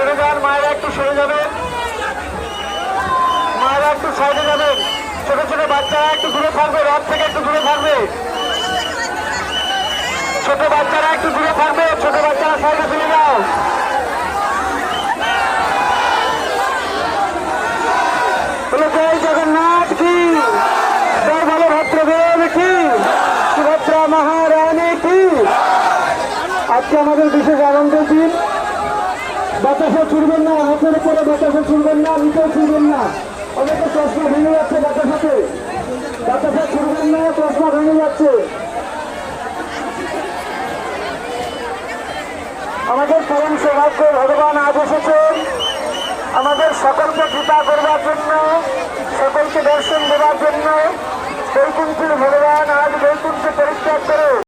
সরে যান, মায়েরা একটু সরে যাবেন, মায়েরা একটু সাইডে যাবেন, ছোট ছোট বাচ্চারা একটু দূরে থাকবে, রথ থেকে একটু দূরে থাকবে, ছোট বাচ্চারা একটু দূরে থাকবে, ছোট বাচ্চারা সাইডে চলে যাও। জয় জগন্নাথ কি, জয় বলভদ্রদেব কি, সুভদ্রা মহারানী কি। আজকে আমাদের বিশেষ আনন্দের দিন। বাতাসা ছুড়বেন না, হাতের উপরে বাতাসা ছুড়বেন না, নিচেও ছুড়বেন না, অনেকে চশমা ভেঙে যাচ্ছে বাতাসাতে, বাতাসা ছুড়বেন না, চশমা ভেঙে যাচ্ছে। আমাদের পরম সৌভাগ্য ভগবান আজ এসেছেন আমাদের সকলকে কৃপা করবার জন্য, সকলকে দর্শন দেওয়ার জন্য।